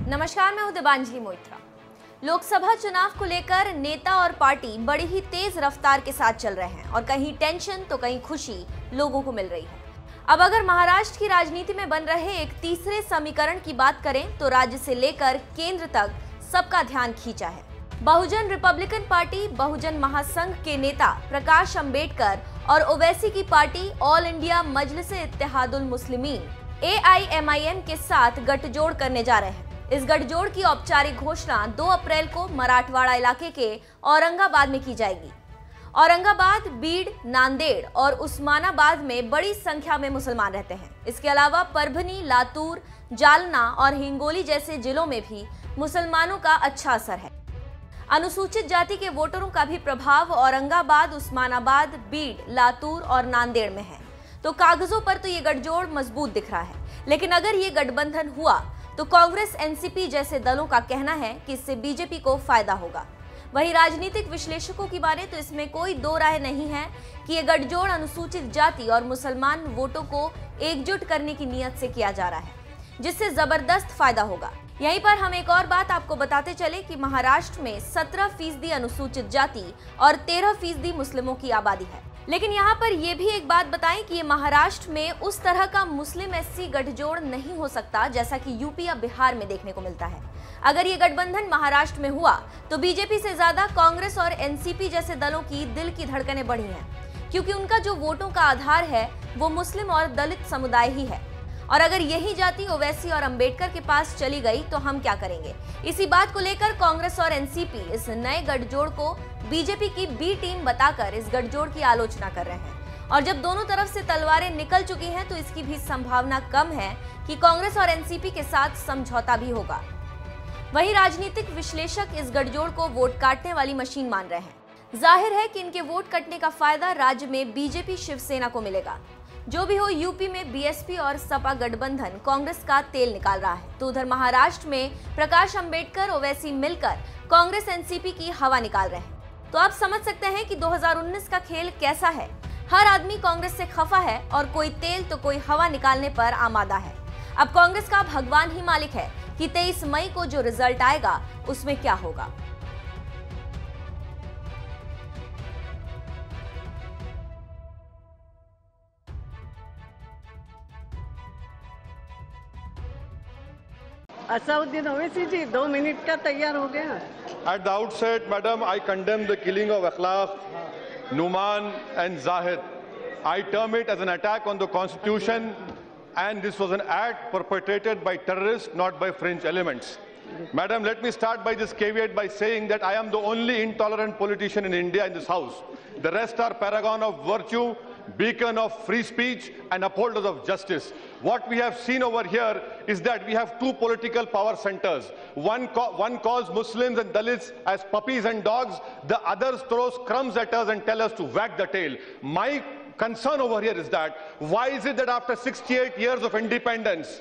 नमस्कार, मैं हूं दिबांजलि मोइत्रा। लोकसभा चुनाव को लेकर नेता और पार्टी बड़ी ही तेज रफ्तार के साथ चल रहे हैं और कहीं टेंशन तो कहीं खुशी लोगों को मिल रही है। अब अगर महाराष्ट्र की राजनीति में बन रहे एक तीसरे समीकरण की बात करें तो राज्य से लेकर केंद्र तक सबका ध्यान खींचा है। बहुजन रिपब्लिकन पार्टी बहुजन महासंघ के नेता प्रकाश अंबेडकर और ओवैसी की पार्टी ऑल इंडिया मजलिस-ए-इत्तेहादुल मुस्लिमीन AIMIM के साथ गठजोड़ करने जा रहे हैं। इस गठजोड़ की औपचारिक घोषणा 2 अप्रैल को मराठवाड़ा इलाके के औरंगाबाद में की जाएगी। औरंगाबाद, बीड, नांदेड़ और उस्मानाबाद में बड़ी संख्या में मुसलमान रहते हैं। इसके अलावा परभनी, लातूर, जालना और हिंगोली जैसे जिलों में भी मुसलमानों का अच्छा असर है। अनुसूचित जाति के वोटरों का भी प्रभाव औरंगाबाद, उस्मानाबाद, बीड, लातूर और नांदेड़ में है। तो कागजों पर तो ये गठजोड़ मजबूत दिख रहा है, लेकिन अगर ये गठबंधन हुआ तो कांग्रेस, NCP जैसे दलों का कहना है कि इससे बीजेपी को फायदा होगा। वहीं राजनीतिक विश्लेषकों की माने तो इसमें कोई दो राय नहीं है कि ये गठजोड़ अनुसूचित जाति और मुसलमान वोटों को एकजुट करने की नीयत से किया जा रहा है, जिससे जबरदस्त फायदा होगा। यहीं पर हम एक और बात आपको बताते चले कि महाराष्ट्र में 17% अनुसूचित जाति और 13% मुस्लिमों की आबादी है। लेकिन यहाँ पर यह भी एक बात बताएं कि ये महाराष्ट्र में उस तरह का मुस्लिम SC गठजोड़ नहीं हो सकता जैसा कि यूपी या बिहार में देखने को मिलता है। अगर ये गठबंधन महाराष्ट्र में हुआ तो बीजेपी से ज्यादा कांग्रेस और NCP जैसे दलों की दिल की धड़कनें बढ़ी हैं, क्योंकि उनका जो वोटों का आधार है वो मुस्लिम और दलित समुदाय ही है। और अगर यही जाति ओवैसी और अंबेडकर के पास चली गई तो हम क्या करेंगे? इसी बात को लेकर कांग्रेस और NCP इस नए गठजोड़ को बीजेपी की B टीम बताकर इस गठजोड़ की आलोचना कर रहे हैं। और जब दोनों तरफ से तलवारें निकल चुकी हैं तो इसकी भी संभावना कम है कि कांग्रेस और NCP के साथ समझौता भी होगा। वहीं राजनीतिक विश्लेषक इस गठजोड़ को वोट काटने वाली मशीन मान रहे हैं। जाहिर है कि इनके वोट कटने का फायदा राज्य में बीजेपी शिवसेना को मिलेगा। जो भी हो, यूपी में BSP और सपा गठबंधन कांग्रेस का तेल निकाल रहा है, तो उधर महाराष्ट्र में प्रकाश अंबेडकर, ओवैसी मिलकर कांग्रेस NCP की हवा निकाल रहे हैं। तो आप समझ सकते हैं कि 2019 का खेल कैसा है। हर आदमी कांग्रेस से खफा है और कोई तेल तो कोई हवा निकालने पर आमादा है। अब कांग्रेस का भगवान ही मालिक है कि 23 मई को जो रिजल्ट आएगा उसमें क्या होगा। असाउद्दीन ओवैसी जी 2 मिनट का तैयार हो गया। At the outset, Madam, I condemn the killing of Akhlaq, Numan and Zahid. I term it as an attack on the Constitution, and this was an act perpetrated by terrorists, not by fringe elements. Madam, let me start by this caveat by saying that I am the only intolerant politician in India in this House. The rest are paragon of virtue, beacon of free speech and upholders of justice. What we have seen over here is that we have 2 political power centers. One calls Muslims and Dalits as puppies and dogs. The other throws crumbs at us and tells us to wag the tail. My concern over here is that why is it that after 68 years of independence,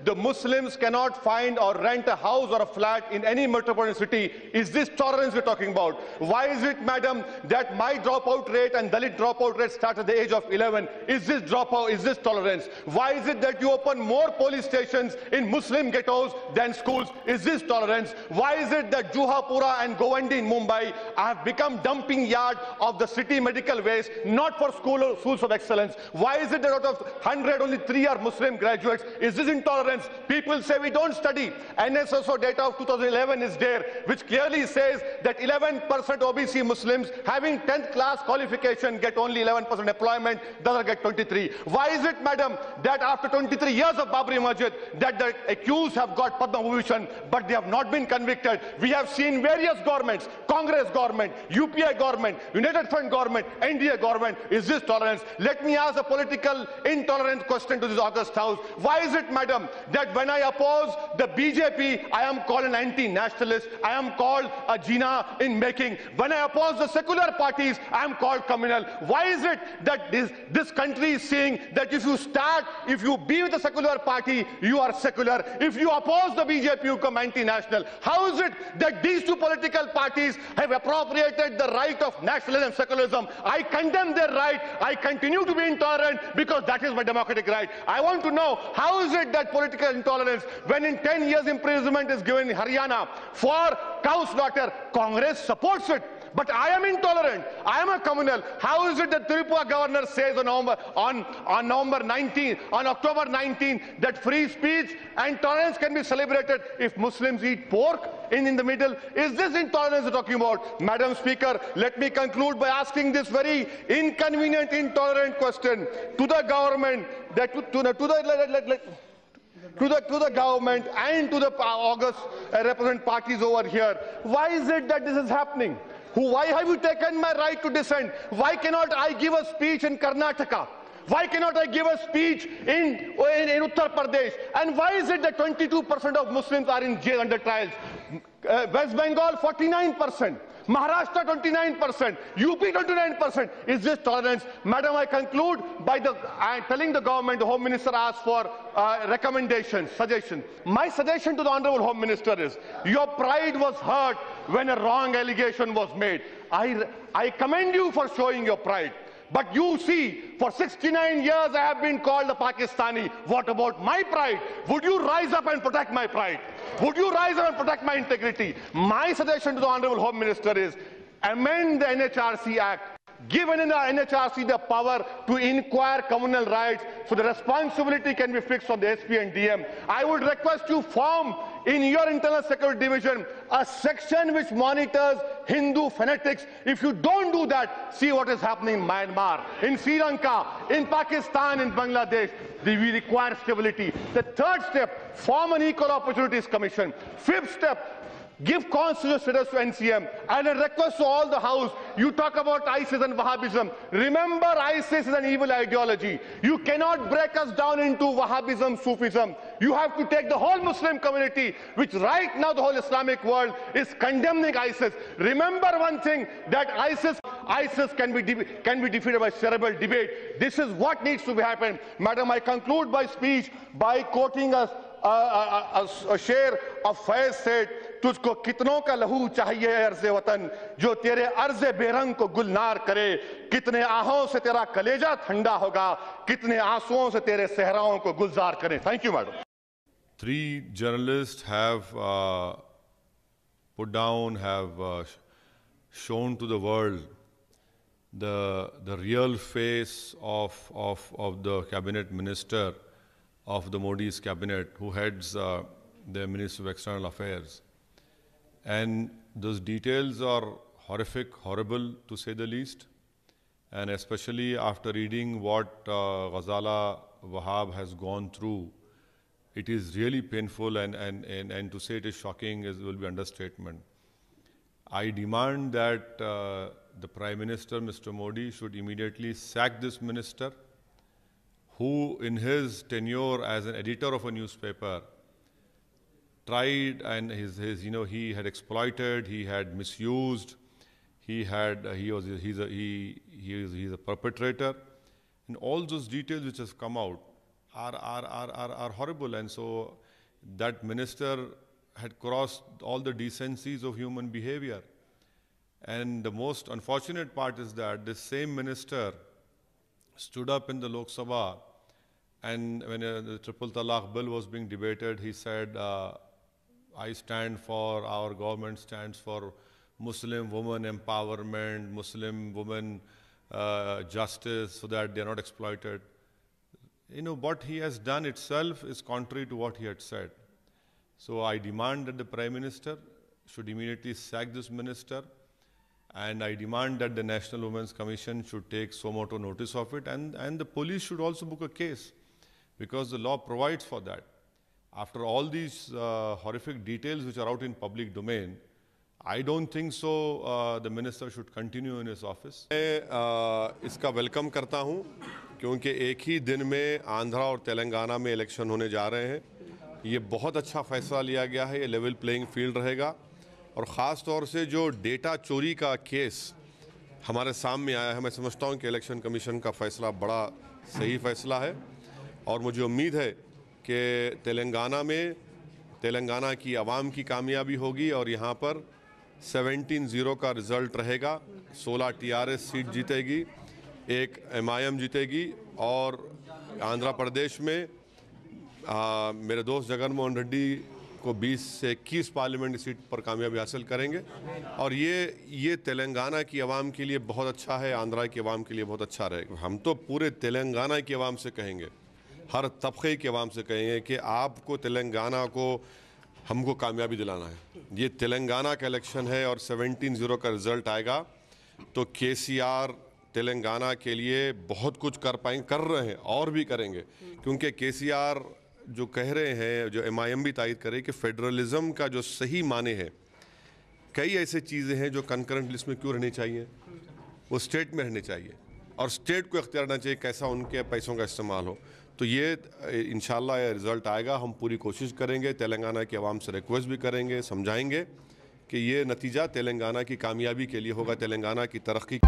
the Muslims cannot find or rent a house or a flat in any metropolitan city? Is this tolerance we're talking about? Why is it, madam, that my dropout rate and Dalit dropout rate start at the age of 11? Is this dropout, is this tolerance? Why is it that you open more police stations in Muslim ghettos than schools? Is this tolerance? Why is it that Juhapura and Govandi in Mumbai have become dumping yard of the city medical waste, not for schools of excellence? Why is it that out of 100, only 3 are Muslim graduates? Is this intolerance? People say we don't study. NSSO data of 2011 is there, which clearly says that 11% OBC Muslims having 10th class qualification get only 11% employment, doesn't get 23. Why is it, madam, that after 23 years of Babri Masjid, that the accused have got Padma Bhushan, but they have not been convicted? We have seen various governments, Congress government, UPI government, United Front government, NDA government. Is this tolerance? Let me ask a political intolerant question to this August House. Why is it, madam, that when I oppose the BJP, I am called an anti-nationalist, I am called a Jinnah in making? When I oppose the secular parties, I am called communal. Why is it that this country is saying that if you be with the secular party, you are secular. If you oppose the BJP, you become anti-national. How is it that these 2 political parties have appropriated the right of nationalism and secularism? I condemn their right. I continue to be intolerant because that is my democratic right. I want to know, how is it that political intolerance, when in 10 years imprisonment is given in Haryana for cow slaughter, Congress supports it? But I am intolerant. I am a communal. How is it that Tripura governor says on October 19, that free speech and tolerance can be celebrated if Muslims eat pork in the middle? Is this intolerance we're talking about? Madam Speaker, let me conclude by asking this very inconvenient, intolerant question to the government, that to the government and to the August represent parties over here. Why is it that this is happening? Why have you taken my right to dissent? Why cannot I give a speech in Karnataka? Why cannot I give a speech in Uttar Pradesh? And why is it that 22% of Muslims are in jail under trials? West Bengal 49%. Maharashtra 29%, UP 29%. Is this tolerance? Madam, I conclude by telling the government, the Home Minister asked for recommendations, suggestions. My suggestion to the Honorable Home Minister is, your pride was hurt when a wrong allegation was made. I commend you for showing your pride. But you see, for 69 years I have been called a Pakistani. What about my pride? Would you rise up and protect my pride? Would you rise up and protect my integrity? My suggestion to the Honorable Home Minister is, amend the NHRC Act. Give the NHRC the power to inquire communal rights, so the responsibility can be fixed on the SP and DM. I would request you form in your internal security division a section which monitors Hindu fanatics. If you don't do that, see what is happening in Myanmar, in Sri Lanka, in Pakistan, in Bangladesh. We require stability. The third step, form an Equal Opportunities Commission. Fifth step, give constitutional status to NCM. And a request to all the House, you talk about ISIS and Wahhabism. Remember, ISIS is an evil ideology. You cannot break us down into Wahhabism, Sufism. You have to take the whole Muslim community, which right now the whole Islamic world is condemning ISIS. Remember one thing, that ISIS can be defeated by cerebral debate. This is what needs to happen. Madam, I conclude my speech by quoting a शेर of Faiz said, तुझको कितनों का लहू चाहिए अर्ज़े वतन, जो तेरे अर्ज़े बेरंग को गुलनार करे, कितने आहों से तेरा कलेजा ठंडा होगा, कितने आंसुओं से तेरे सहराओं को गुलजार करें. Thank you, madam. 3 journalists have shown to the world the real face of the cabinet minister of the Modi's cabinet, who heads the Ministry of External Affairs. And those details are horrific, horrible to say the least. And especially after reading what Ghazala Wahab has gone through, it is really painful, and to say it is shocking will be understatement. I demand that the Prime Minister, Mr. Modi, should immediately sack this minister, who in his tenure as an editor of a newspaper tried, and he had exploited, he had misused, he's a perpetrator, and all those details which have come out are horrible. And so that minister had crossed all the decencies of human behavior. And the most unfortunate part is that this same minister stood up in the Lok Sabha, and when the Triple Talaq bill was being debated, he said, our government stands for Muslim women empowerment, Muslim women justice, so that they are not exploited. What he has done itself is contrary to what he had said. So I demand that the Prime Minister should immediately sack this minister, and I demand that the National Women's Commission should take suo motu notice of it, and the police should also book a case, because the law provides for that. After all these horrific details which are out in public domain, I don't think so the minister should continue in his office. मैं इसका welcome करता हूं, क्योंकि एक ही दिन में आंध्रा और तेलंगाना में इलेक्शन होने जा रहे हैं. ये बहुत अच्छा फैसला लिया गया है. ये लेवल प्लेइंग फील्ड रहेगा, और ख़ास तौर से जो डेटा चोरी का केस हमारे सामने आया है, मैं समझता हूं कि इलेक्शन कमीशन का फैसला बड़ा सही फैसला है. और मुझे उम्मीद है कि तेलंगाना की आवाम की कामयाबी होगी, और यहाँ पर 17-0 का रिज़ल्ट रहेगा. 16 TRS सीट जीतेगी, 1 MIM जीतेगी, और आंध्र प्रदेश में मेरे दोस्त जगनमोहन रेड्डी को 20 से 21 पार्लियामेंट सीट पर कामयाबी हासिल करेंगे और ये तेलंगाना की आवाम के लिए बहुत अच्छा है, आंध्रा की आवाम के लिए बहुत अच्छा रहेगा। हम तो पूरे तेलंगाना की आवाम से कहेंगे, हर तबके की आवाम से कहेंगे कि आपको तेलंगाना को हमको कामयाबी दिलाना है। ये तेलंगाना का इलेक्शन है और 17-0 का रिजल्ट आएगा तो केसीआर तेलंगाना के लिए बहुत कुछ कर रहे हैं और भी करेंगे, क्योंकि केसीआर जो कह रहे हैं, जो MIM भी तायद करे कि फेडरलिज्म का जो सही माने है, कई ऐसे चीज़ें हैं जो कंकरेंट लिस्ट में क्यों रहनी चाहिए, वो स्टेट में रहनी चाहिए और स्टेट को इख्तियार करना चाहिए कैसा उनके पैसों का इस्तेमाल हो। तो ये इंशाल्लाह ये रिज़ल्ट आएगा। हम पूरी कोशिश करेंगे, तेलंगाना की आवाम से रिक्वेस्ट भी करेंगे, समझाएंगे कि ये नतीजा तेलंगाना की कामयाबी के लिए होगा, तेलंगाना की तरक्की